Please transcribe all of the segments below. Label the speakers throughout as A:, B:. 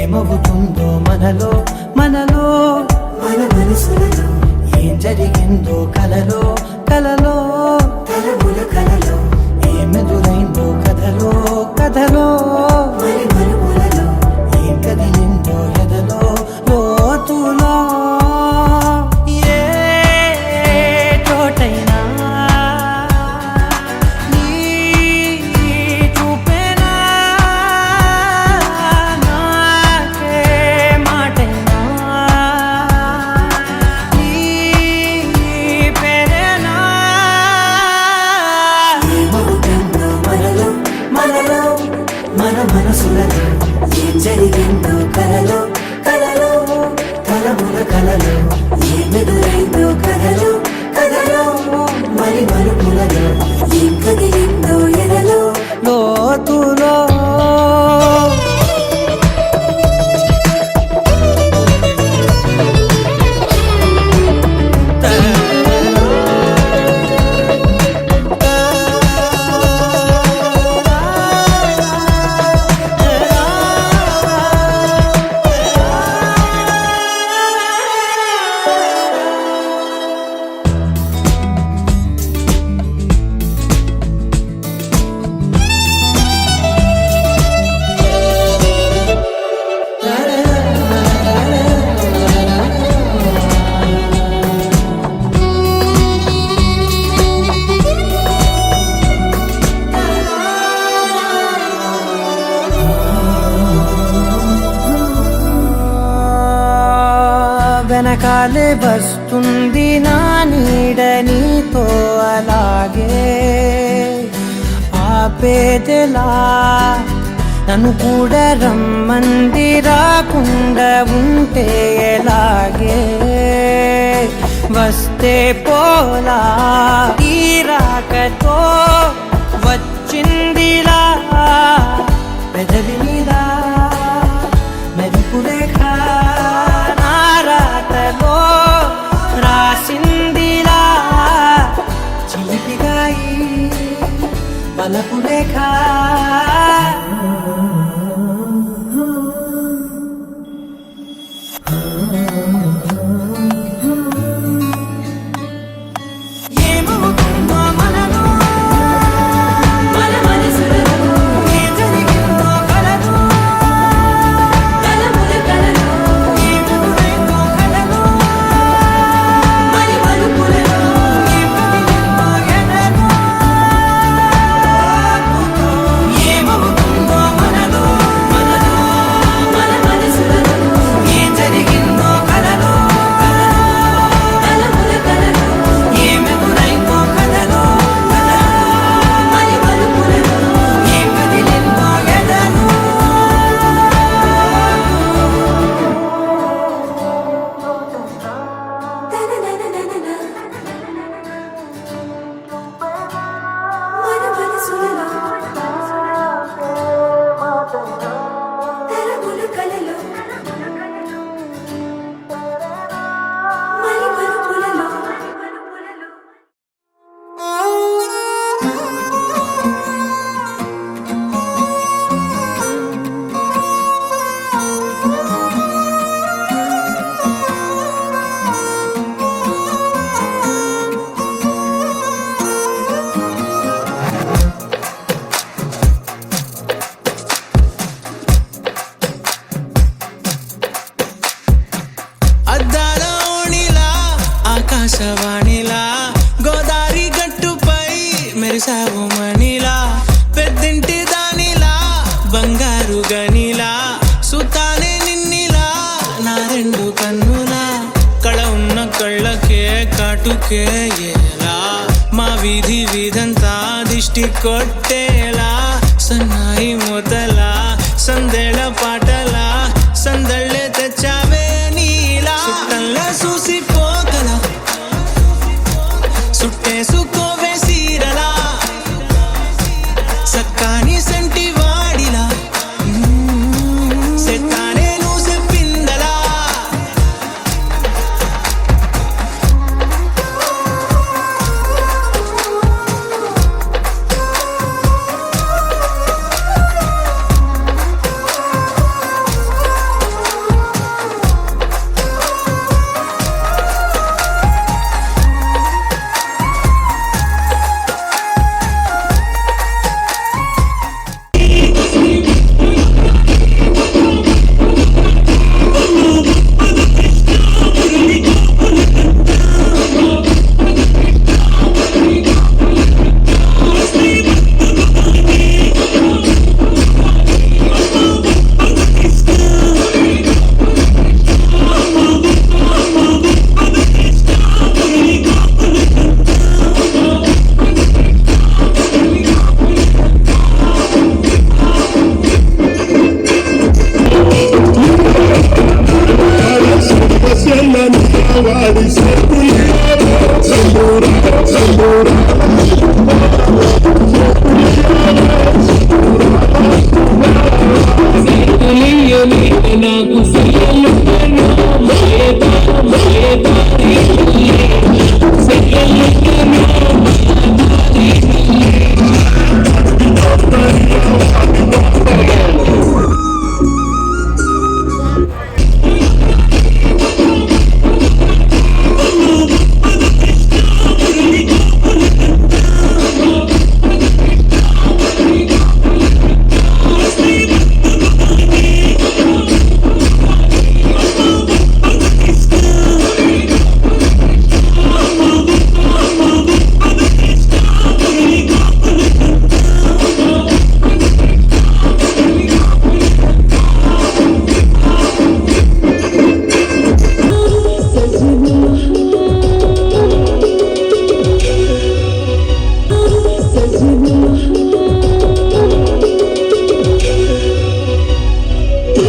A: ఏమవుతుందో మనలో మనలో మన మనసులలో ఏం జరిగిందో కలలో కలలో తలముల కలలో ఏమెదురైందో కథలో కథలో మరి మరుపులలో ఏం కదిలిందో ఎదలో లోతులో ఏ చోటైనా నీ చూపేనా నాకే మాటైనా నీ పేరేనా ఏమవుతుందో మనలో మనలో మన మనసులలో ఏం జరిగిందో కలలో కలలో కలముల కలలో ఏమెదురైందో కథలో కథలో మరి మలుపులలో ఏం కదిలిందో ఎదలో లోతులో వెనకాలే వస్తుంది నా నీడ నీతో అలాగే ఆపేదెలా నన్ను కూడా రమ్మంది రాకుండా ఉంటే ఎలాగే వస్తే పోలా ఈ రాకతో వచ్చిందిలా పెదవి మీద మెరుపులేఖ రాతలో రాసిందిలా చిలిపిగాయి బలపు రేఖ ఏమవుతుందో మనలో మన మనసులలో ఏం జరిగిందో కలలో కలముల కలలో ఏమెదురైందో కథలో మరి మలుపులలో ఏం కదిలిందో ఎదలో ఏమవుతుందో మనలో మనలో మన మనసులలో ఏం జరిగిందో కలలో కలముల కలలో ఏమెదురైందో కథలో మరి మలుపులలో ఏం కదిలిందో ఎదలో మన మనసులలో తలముల కలలో మరి మలుపులలో
B: అద్దాల ఓణిలా ఆకాశవాణిలా గోదారి గట్టుపై మెరిసావు మణిలా పెద్దింటి దానిలా బంగారు గనిలా సుతానే నిన్నిలా నా రెండు కన్నులా కళ ఉన్న కళ్ళకే కాటుకే ఎలా మా వీధి వీధంతా దిష్టి కొట్టేలా సన్నాయి మొదలా సందేళ పాటలా సందళ్ళే తెచ్చావే నీలా సుట్టంలా చూసిపోగల సుట్టేసుకోవే సీరలా సక్కాని సంటి వాడిలా సెత్తానే నువ్వు చెప్పిందలా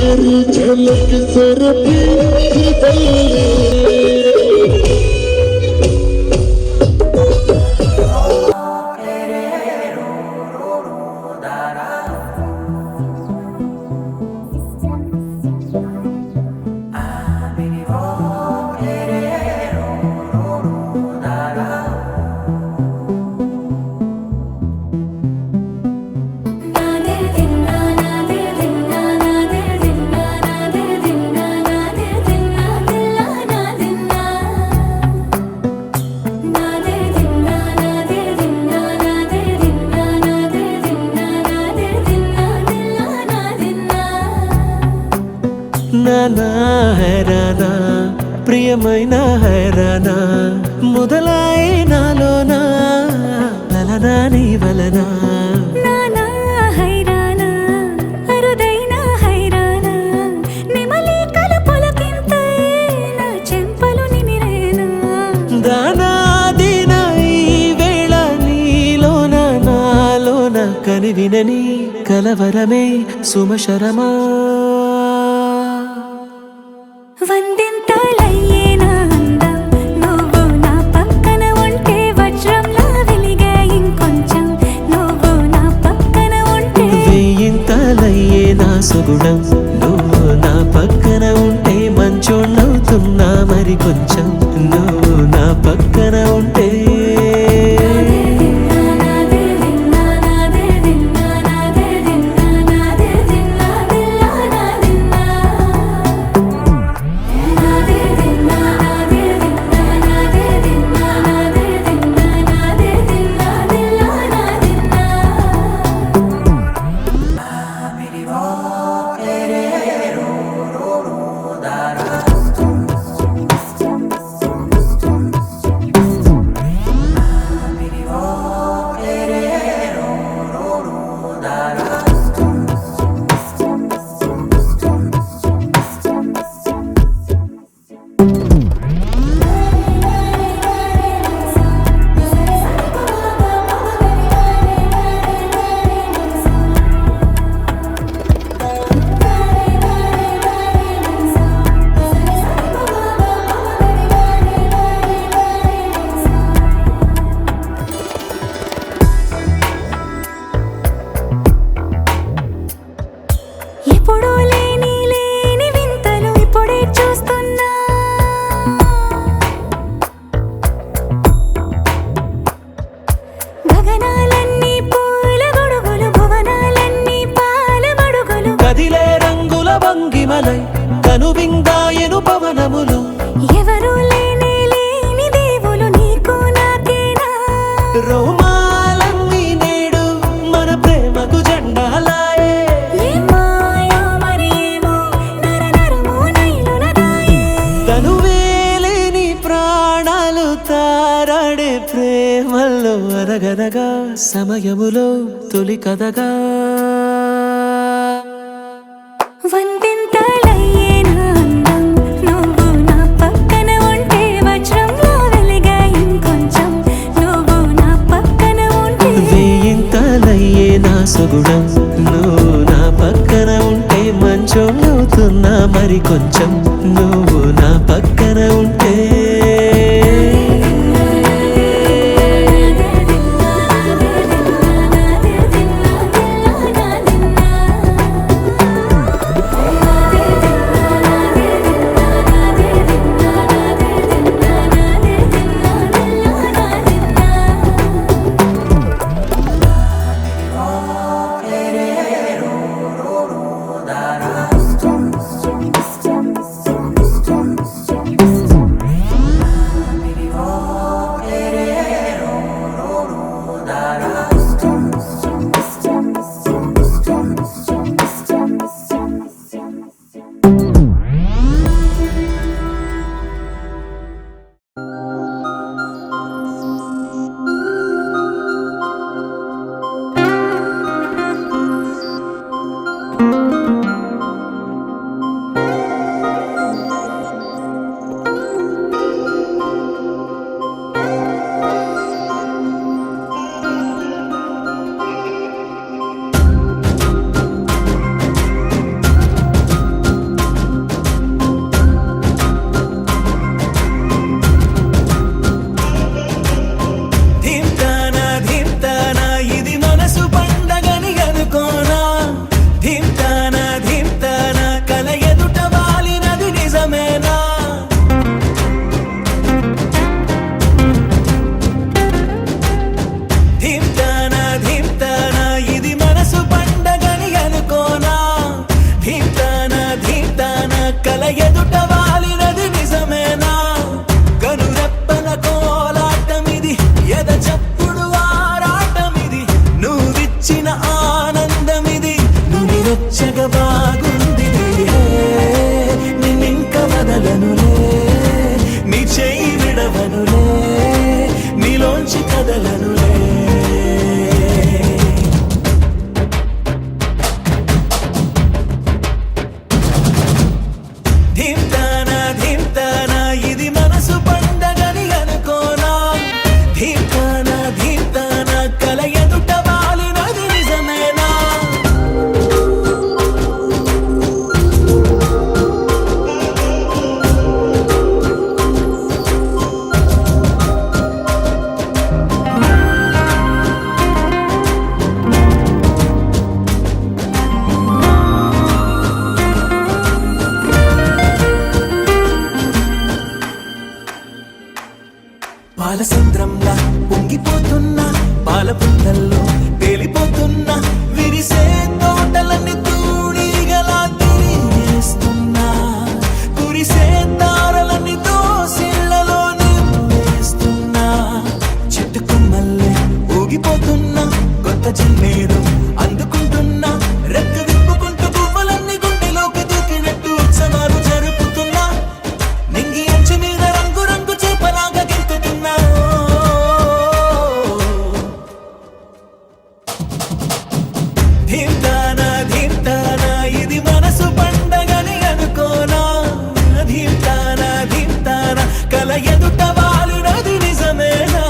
C: तेरी झलक सर पे నానా హైరానా ప్రియమైన హైరానా మొదలాయి నాలోనా లలనా నీ వలనా
D: నానా హైరానా అరుదైన హైరానా నెమలి కలుపులకింతై నా చెంపలు నిమిరేనా
C: దానాదిన ఈ వేళ నీలోన నాలోన కనివినని కలవరమే సుమశరమా
D: వందింతలయ్యేనా అందం నువ్వు నా పక్కన ఉంటే వజ్రంలా వెలిగే ఇంకొంచెం నువ్వు నా పక్కన ఉంటే
C: వేయింతలయ్యే నా సుగుణం నువ్వు నా పక్కన ఉంటే మంచోళ్ళవుతున్నా మరి కొంచెం నువ్వు నా పక్కన ఉంటే
D: ఎప్పుడూ లేని వింతలు ఇప్పుడే చూస్తున్నా గగనాలన్నీ పూల గొడుగులు భువనాలన్నీ పాల గొడుగులు
C: కదిలే రంగుల భంగిమలై కనువిందాయను పవనములు
D: ఎవరూ లేని దేవులు నీకు నాకేనా
C: రోమాలన్నీ నేడు మన ప్రేమకు జెండాలాయే
D: ఏ మాయో మరేమో నరనరమో నైలునదాయే
C: తనువేలేని ప్రాణాలు తారాడే ప్రేమల్లో అనగనగా సమయములో తొలి కథగా
D: వందింతలయ్యేనా అందం నువ్వు నా పక్కన ఉంటే వజ్రంలా వెలిగే ఇంకొంచెం నువ్వు నా పక్కన ఉంటే
C: వేయింతలయ్యే నా సుగుణం నువ్వు నా పక్కన ఉంటే మంచోళ్ళవుతున్నా మరి కొంచెం నువ్వు నా పక్కన ఉంటే
B: కల ఎదుట వాలినది నిజమేనా కనురెప్పల కోలాటమిది ఎద చప్పుడు ఆరాటమిది నువ్విచ్చిన ఆనందమిది నుని వచ్చగ బాగుంది నిన్నింక వదలనులే నీ చెయ్యి విడవనులే నీలోంచి కదలనులే ధీమ్తానా ధీమ్తానా ఇది మనసు పండగని అనుకోనా ధీమ్తానా ధీమ్తానా కల ఎదుట వాలినది నిజమేనా పాలసంద్రంలా పొంగిపోతున్నా పాల పుంతల్లో తేలిపోతున్నా విరిసే తోటలన్నీ తూణిగలా తిరిగేస్తున్నా కురిసే తారలన్నీ దోసిళ్లలో నింపేస్తున్నా చెట్టు కొమ్మల్లే ఊగిపోతున్నా కొత్త జన్మేదో అందుకుంటున్నా రెక్క విప్పుకుంటూ పువ్వులన్నీ గుండెలోకి దూకినట్టు ఉత్సవాలు జరుపుతున్నా నింగి అంచు మీద రంగు రంగు చేపలాగా గెంతుతున్నా ధీమ్తానా ధీమ్తానా ఇది మనసు పండగని అనుకోనా ధీమ్తానా ధీమ్తానా కల ఎదుట వాలినది నిజమేనా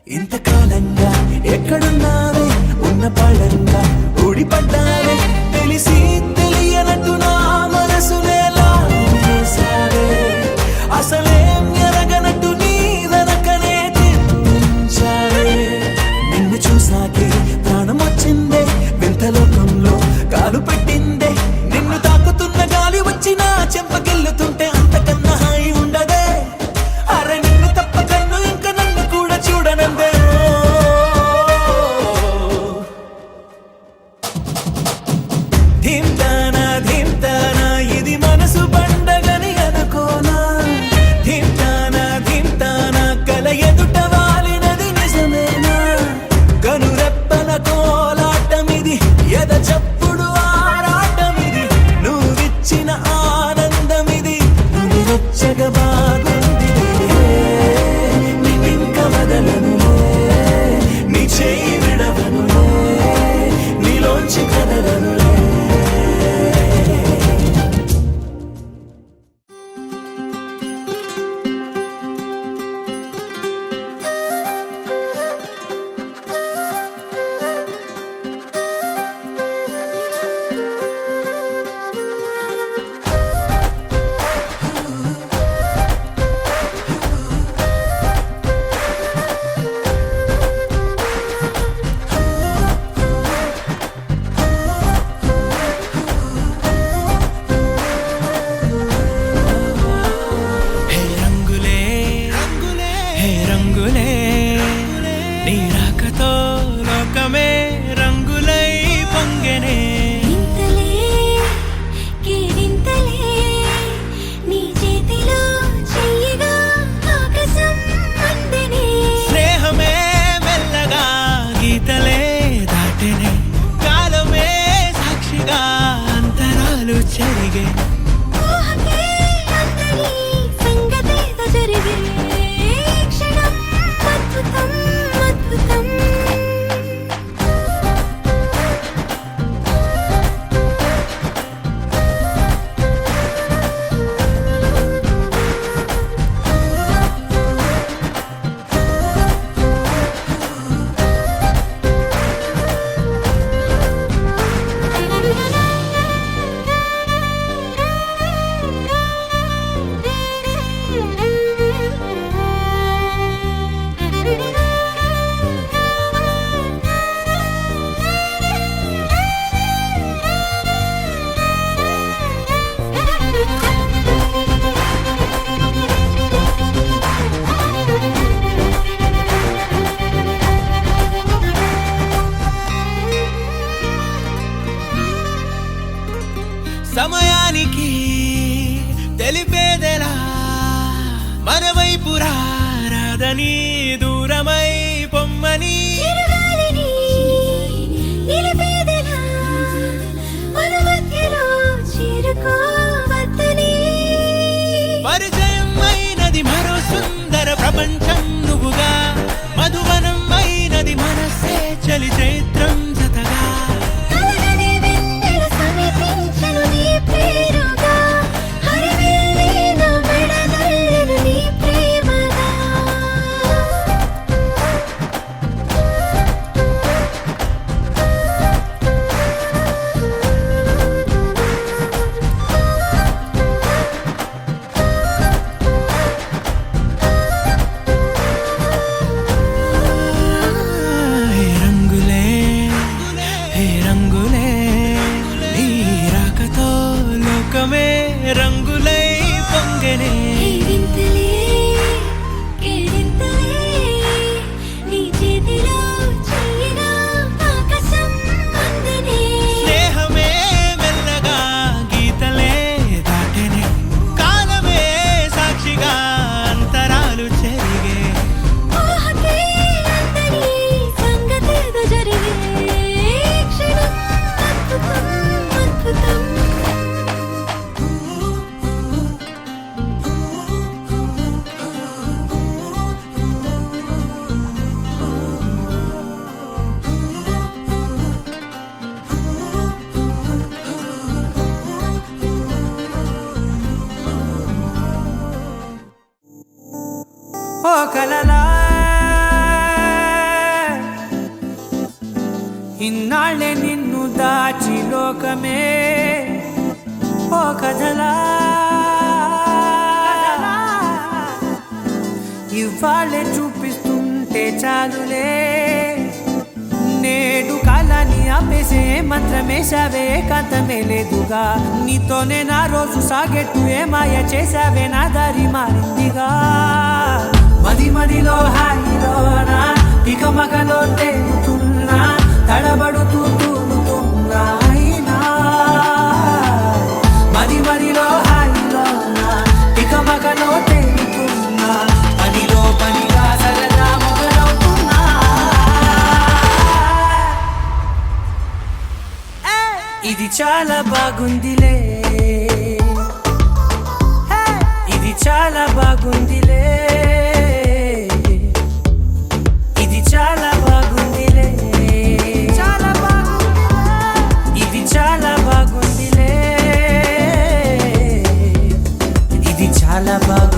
B: ఇంతకాలంగా ఎక్కడున్నావే ఉన్న పడంగా ఊడిపడ్డావే తెలిసి తెలియనట్టు నా మనసునే లాగేశావే అసలేం ఎరగనట్టు నీ వెనకనే తిప్పించావే నిన్ను చూసాకే ప్రాణం వచ్చిందే వింత లోకంలో కాలు పెట్టిందే నిన్ను తాకుతున్న గాలి వచ్చి నా చెంపకెళ్ళుతుంటే అంతకన్నా హాయి ఉండదే అరే నిన్ను తప్ప కన్ను ఇంక నన్ను కూడా చూడనందే ధీమ్తానా ధీమ్తానా ఇది మనసు పండగని అనుకోనా ధీమ్తానా ధీమ్తానా కల ఎదుట వాలినది నిజమేనా కనురెప్పల కోలాటమిది ఎద చప్పుడు ఆరాటమిది నువ్విచ్చిన ఆనందమిది నువ్వు వచ్చగ బాగుంది నిన్నింక వదలనులే నీ చెయ్యి విడవనులే నీలోంచి కదలనులే హే రంగులే హే రంగులే నీ రాకతో లోకమే రంగులై పొంగెనే
D: వింతలే కేరింతలే నీ చేతిలో చెయ్యగా ఆకాశం అందెనే
B: స్నేహమే మెల్లగా గీతలే దాటెనే కాలమే సాక్షిగా అంతరాలు చెరిగే
D: ఊహకే అందరి సంగతేదో జరిగే ఈ క్షణం అద్భుతం అద్భుతం
B: లోకానికి తెలిపేదెలా మన వైపు రాదని దూరమై పొమ్మని
D: చిరుగాలిని నిలిపేదెలా మన మధ్యలో చేరుకోవద్దని
B: పరిచయం అయినది మరో సుందర ప్రపంచం నువ్వుగా మధువనం అయినది మనసే చలి చైత్రం జతగా
D: కలగని వెన్నెల సమీపించను నీ పేరుగా హరివెల్లి నా మెడనల్లెను నీ ప్రేమగా
B: హే రంగులే హే రంగులే నీ రాకతో లోకమే రంగులై పొంగెనే
D: వింతలే కేరింతలే నీ చేతిలో చెయ్యినా ఆకాశం అందనే
B: స్నేహమే మెల్లగా గీతలే దాటెనే కాలమే సాక్షిగా అంతరాలు చెరిగే
D: ఊహకే అందని సంగతేదో జరిగే క్షణం అద్భుతం అద్భుతం
C: ఓ కలలా ఇన్నాళ్ళే నిన్ను దాచి లోకమే ఓ కథలా ఇవాళ్ళే చూపిస్తుంటే చాలులే నేడు కాలాన్ని ఆపేసే మంత్రమేశావే కాంతమే లేదుగా నీతోనే నా రోజు సాగెట్టు ఏ మాయ చేశావే నా దారి మారిందిగా మది మదిలో హాయిలోనా ఇక మగలో తేలుతున్నా తడబడుతూ తూలుతున్నా అయినా మది మదిలో హాయిలోనా ఇక మగలో తేలుతున్నా పనిలో పనిగా సరదా మొదలవుతున్నా ఇది చాలా బాగుందిలే ఇది చాలా బాగుందిలే ఇది చాలా బాగుందిలే చాలా బాగుందిలే ఇది చాలా బాగుందిలే ఇది చాలా బాగుంది